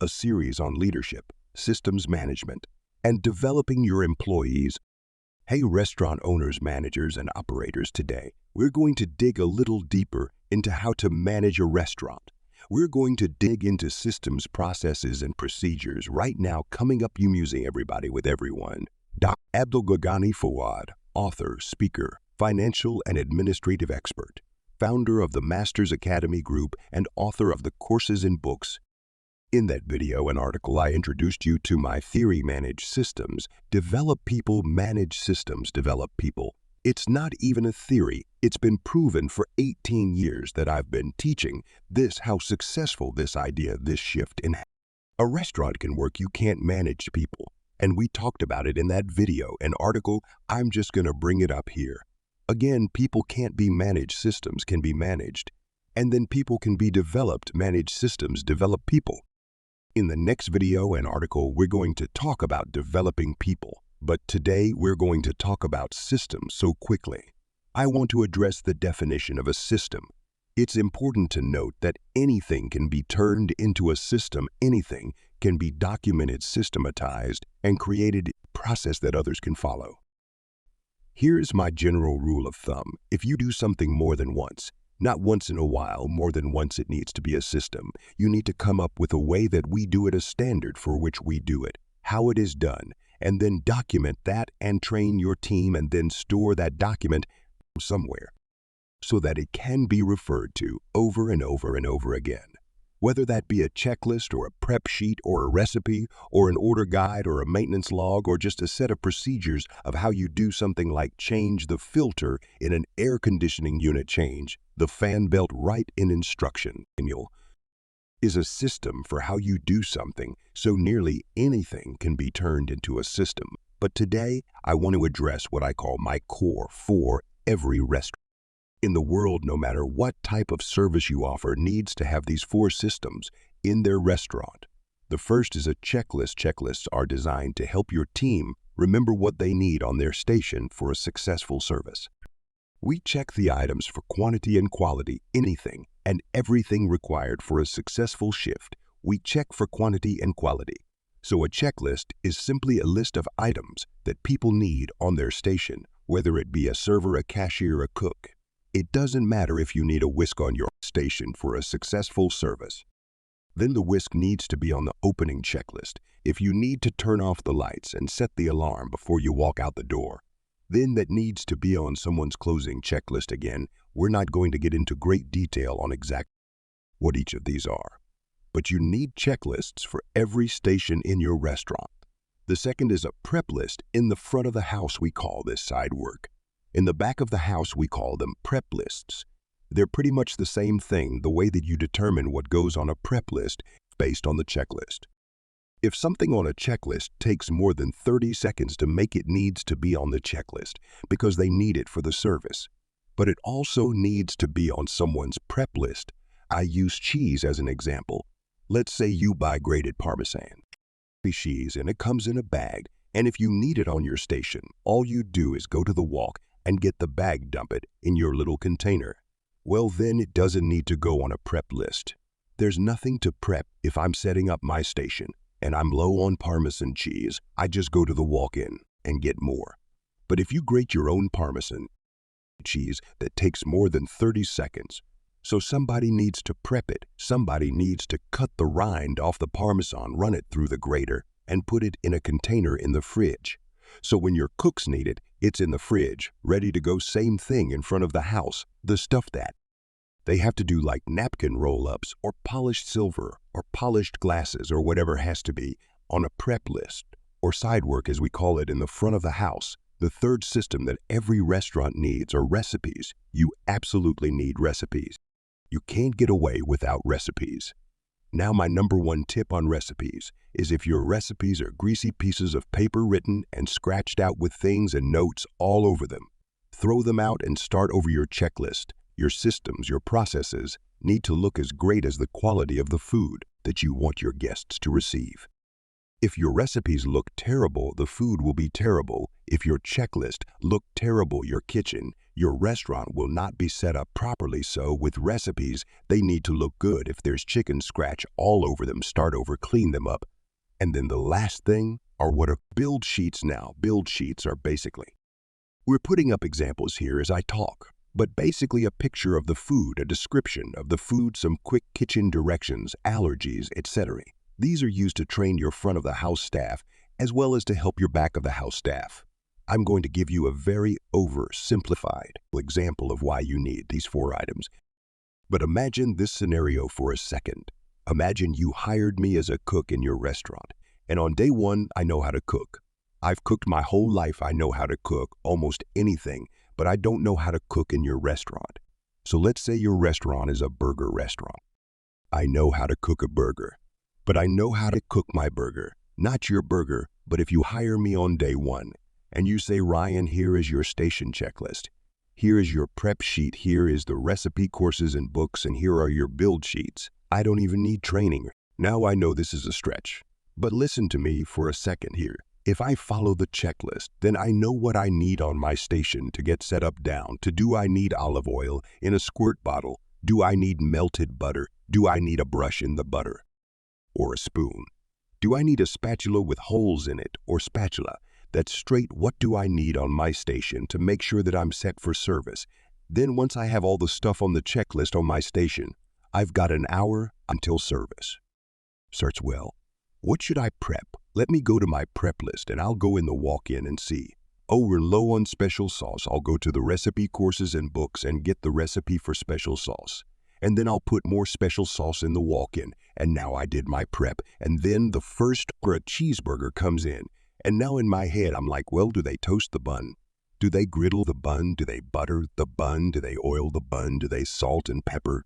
a series on leadership, systems management, and developing your employees. Hey restaurant owners, managers, and operators, today we're going to dig a little deeper into how to manage a restaurant. We're going to dig into systems, processes, and procedures. Right now, coming up, you musing everybody with everyone. Dr. Abdul Ghani Fawad, author, speaker, financial and administrative expert, founder of the Masters Academy Group and author of the courses and books. In that video and article, I introduced you to my theory: manage systems, develop people, manage systems, develop people. It's not even a theory. It's been proven for 18 years that I've been teaching this, how successful this idea, this shift in a restaurant can work. You can't manage people. And we talked about it in that video and article. I'm just going to bring it up here. Again, people can't be managed, systems can be managed. And then people can be developed, managed systems, develop people. In the next video and article, we're going to talk about developing people. But today, we're going to talk about systems. So quickly, I want to address the definition of a system. It's important to note that anything can be turned into a system. Anything can be documented, systematized, and created a process that others can follow. Here's my general rule of thumb. If you do something more than once, not once in a while, more than once, it needs to be a system. You need to come up with a way that we do it, a standard for which we do it, how it is done, and then document that and train your team, and then store that document somewhere so that it can be referred to over and over and over again. Whether that be a checklist or a prep sheet or a recipe or an order guide or a maintenance log or just a set of procedures of how you do something like change the filter in an air conditioning unit, change the fan belt, right in instruction manual, is a system for how you do something. So nearly anything can be turned into a system. But today, I want to address what I call my core for every restaurant. In the world, no matter what type of service you offer, needs to have these 4 systems in their restaurant. The first is a checklist. Checklists are designed to help your team remember what they need on their station for a successful service. We check the items for quantity and quality, anything and everything required for a successful shift. We check for quantity and quality. So a checklist is simply a list of items that people need on their station, whether it be a server, a cashier, a cook. It doesn't matter if you need a whisk on your station for a successful service. Then the whisk needs to be on the opening checklist. If you need to turn off the lights and set the alarm before you walk out the door, then that needs to be on someone's closing checklist. Again, we're not going to get into great detail on exactly what each of these are, but you need checklists for every station in your restaurant. The second is a prep list. In the front of the house, we call this side work. In the back of the house, we call them prep lists. They're pretty much the same thing. The way that you determine what goes on a prep list based on the checklist. If something on a checklist takes more than 30 seconds to make, it needs to be on the checklist because they need it for the service. But it also needs to be on someone's prep list. I use cheese as an example. Let's say you buy grated Parmesan cheese and it comes in a bag. And if you need it on your station, all you do is go to the wok and get the bag, dump it in your little container. Well, then it doesn't need to go on a prep list. There's nothing to prep. If I'm setting up my station and I'm low on Parmesan cheese, I just go to the walk-in and get more. But if you grate your own Parmesan cheese, that takes more than 30 seconds. So somebody needs to prep it. Somebody needs to cut the rind off the Parmesan, run it through the grater, and put it in a container in the fridge. So when your cooks need it, it's in the fridge, ready to go. Same thing in front of the house. The stuff that they have to do, like napkin roll-ups or polished silver or polished glasses or whatever has to be on a prep list, or side work as we call it, in the front of the house. The third system that every restaurant needs are recipes. You absolutely need recipes. You can't get away without recipes. Now, my number 1 tip on recipes is if your recipes are greasy pieces of paper written and scratched out with things and notes all over them, throw them out and start over. Your checklist. Your systems, your processes need to look as great as the quality of the food that you want your guests to receive. If your recipes look terrible, the food will be terrible. If your checklist looked terrible, your kitchen, Your restaurant will not be set up properly, so with recipes, they need to look good. If there's chicken scratch all over them, start over, clean them up. And then the last thing are what are build sheets now. Build sheets are basically, we're putting up examples here as I talk, but basically a picture of the food, a description of the food, some quick kitchen directions, allergies, etc. These are used to train your front of the house staff as well as to help your back of the house staff. I'm going to give you a very oversimplified example of why you need these 4 items. But imagine this scenario for a second. Imagine you hired me as a cook in your restaurant, and on day 1, I know how to cook. I've cooked my whole life. I know how to cook almost anything, but I don't know how to cook in your restaurant. So let's say your restaurant is a burger restaurant. I know how to cook a burger, but I know how to cook my burger, not your burger. But if you hire me on day 1 and you say, Ryan, here is your station checklist, here is your prep sheet, here is the recipe courses and books, and here are your build sheets. I don't even need training. Now I know this is a stretch, but listen to me for a second here. If I follow the checklist, then I know what I need on my station to get set up down. Do I need olive oil in a squirt bottle? Do I need melted butter? Do I need a brush in the butter? Or a spoon? Do I need a spatula with holes in it or spatula that's straight? What do I need on my station to make sure that I'm set for service? Then once I have all the stuff on the checklist on my station, I've got an hour until service. Starts well. What should I prep? Let me go to my prep list and I'll go in the walk-in and see. Oh, we're low on special sauce. I'll go to the recipe courses and books and get the recipe for special sauce. And then I'll put more special sauce in the walk-in. And now I did my prep. And then the first for a cheeseburger comes in. And now in my head, I'm like, well, do they toast the bun? Do they griddle the bun? Do they butter the bun? Do they oil the bun? Do they salt and pepper?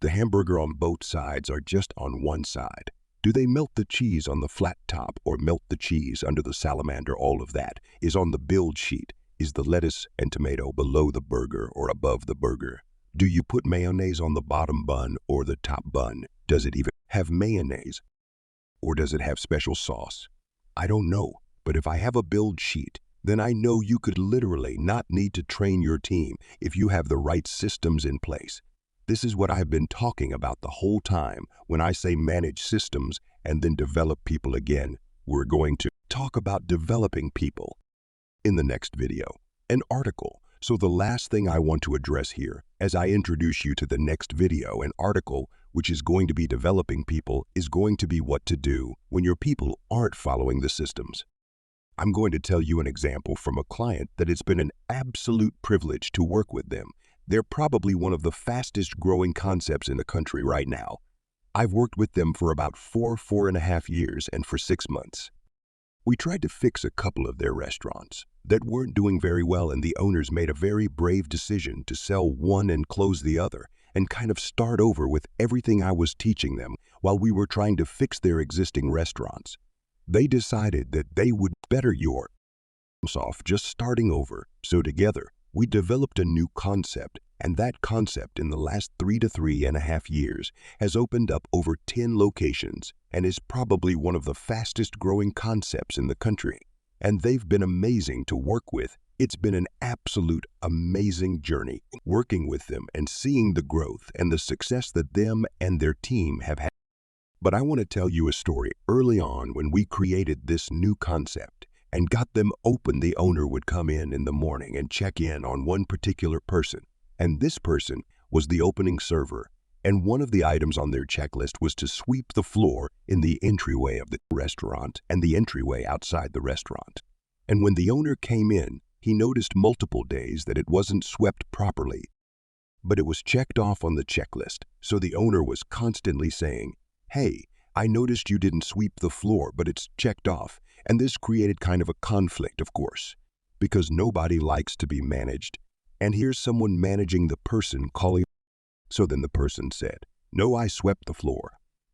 The hamburger on both sides are just on one side. Do they melt the cheese on the flat top or melt the cheese under the salamander? All of that is on the build sheet. Is the lettuce and tomato below the burger or above the burger? Do you put mayonnaise on the bottom bun or the top bun? Does it even have mayonnaise? Or does it have special sauce? I don't know, but if I have a build sheet, then I know you could literally not need to train your team if you have the right systems in place. This is what I've been talking about the whole time when I say manage systems and then develop people again. We're going to talk about developing people in the next video, an article. So the last thing I want to address here, as I introduce you to the next video, an article which is going to be developing people, is going to be what to do when your people aren't following the systems. I'm going to tell you an example from a client that it's been an absolute privilege to work with them. They're probably one of the fastest growing concepts in the country right now. I've worked with them for about 4.5 years, and for 6 months. We tried to fix a couple of their restaurants that weren't doing very well, and the owners made a very brave decision to sell one and close the other and kind of start over with everything I was teaching them while we were trying to fix their existing restaurants. They decided that they would better yours off just starting over. So together, we developed a new concept, and that concept in the last 3 to 3.5 years has opened up over 10 locations and is probably one of the fastest growing concepts in the country. And they've been amazing to work with. It's been an absolute amazing journey working with them and seeing the growth and the success that them and their team have had. But I want to tell you a story. Early on, when we created this new concept and got them open, the owner would come in the morning and check in on one particular person. And this person was the opening server. And one of the items on their checklist was to sweep the floor in the entryway of the restaurant and the entryway outside the restaurant. And when the owner came in, he noticed multiple days that it wasn't swept properly. But it was checked off on the checklist. So the owner was constantly saying, "Hey, I noticed you didn't sweep the floor, but it's checked off." And this created kind of a conflict, of course, because nobody likes to be managed. And here's someone managing the person calling. So then the person said, "No, I swept the floor."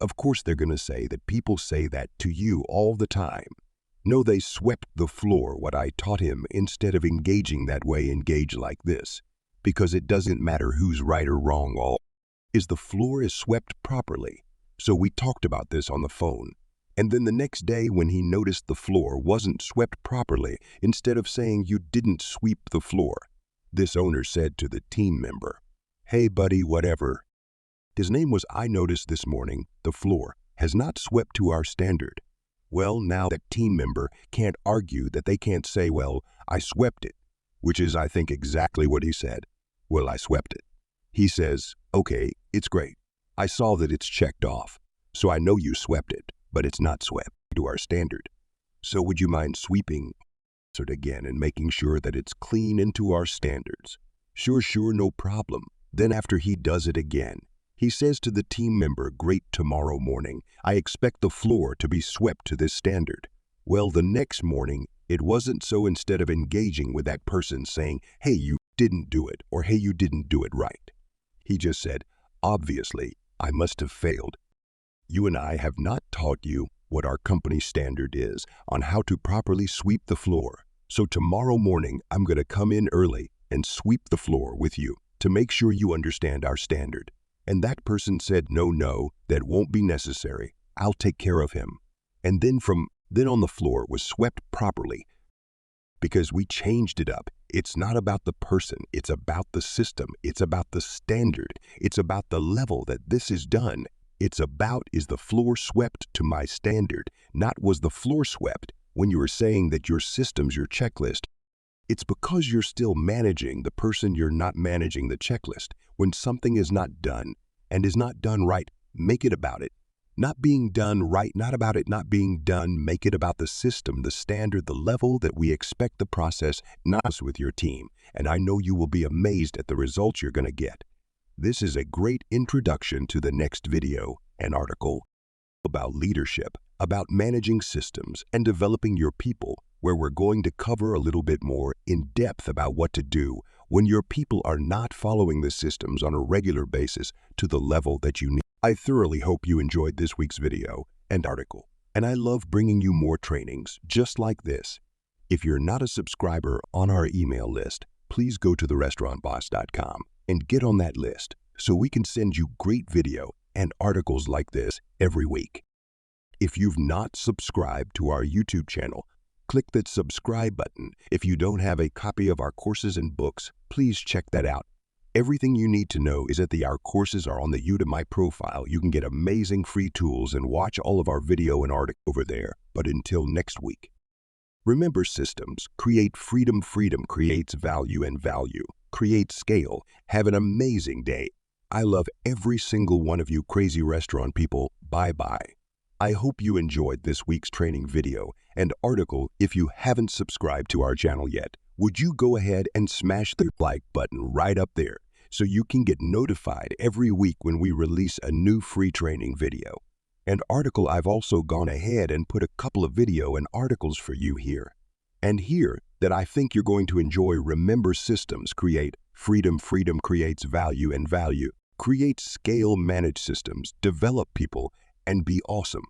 Of course, they're going to say that people say that to you all the time. No, they swept the floor. What I taught him, instead of engaging that way, engage like this. Because it doesn't matter who's right or wrong, all is the floor is swept properly. So we talked about this on the phone. And then the next day when he noticed the floor wasn't swept properly, instead of saying you didn't sweep the floor, This owner said to the team member, "Hey buddy, whatever." His name was, "I noticed this morning the floor has not swept to our standard." Well, now that team member can't argue that they can't say, "Well, I swept it," which is, I think, exactly what he said. "Well, I swept it." He says, "Okay, it's great. I saw that it's checked off, so I know you swept it, but it's not swept to our standard. So would you mind sweeping it again and making sure that it's clean into our standards?" Sure, no problem." Then after he does it again, he says to the team member, "Great, tomorrow morning, I expect the floor to be swept to this standard." Well, the next morning, it wasn't so. Instead of engaging with that person saying, "Hey, you didn't do it," or "Hey, you didn't do it right," he just said, "Obviously, I must have failed. You and I have not taught you what our company standard is on how to properly sweep the floor. So tomorrow morning, I'm going to come in early and sweep the floor with you to make sure you understand our standard." And that person said, No, that won't be necessary. I'll take care of him." And then from then on, the floor was swept properly because we changed it up. It's not about the person. It's about the system. It's about the standard. It's about the level that this is done. It's about, is the floor swept to my standard? Not was the floor swept when you were saying that your systems, your checklist. It's because you're still managing the person, you're not managing the checklist. When something is not done and is not done right, make it about it. Not being done right, not about it not being done, make it about the system, the standard, the level that we expect the process, not with your team. And I know you will be amazed at the results you're going to get. This is a great introduction to the next video and article about leadership, about managing systems and developing your people, where we're going to cover a little bit more in depth about what to do when your people are not following the systems on a regular basis to the level that you need. I thoroughly hope you enjoyed this week's video and article, and I love bringing you more trainings just like this. If you're not a subscriber on our email list, please go to therestaurantboss.com and get on that list so we can send you great video and articles like this every week. If you've not subscribed to our YouTube channel, click that subscribe button. If you don't have a copy of our courses and books, please check that out. Everything you need to know is that our courses are on the Udemy profile. You can get amazing free tools and watch all of our video and articles over there. But until next week, remember, systems create freedom. Freedom creates value, and value creates scale. Have an amazing day. I love every single one of you crazy restaurant people. Bye-bye. I hope you enjoyed this week's training video and article. If you haven't subscribed to our channel yet, would you go ahead and smash the like button right up there so you can get notified every week when we release a new free training video and article. I've also gone ahead and put a couple of video and articles for you here and here that I think you're going to enjoy. Remember, systems create freedom. Freedom creates value, and value creates scale. Manage systems, develop people, and be awesome.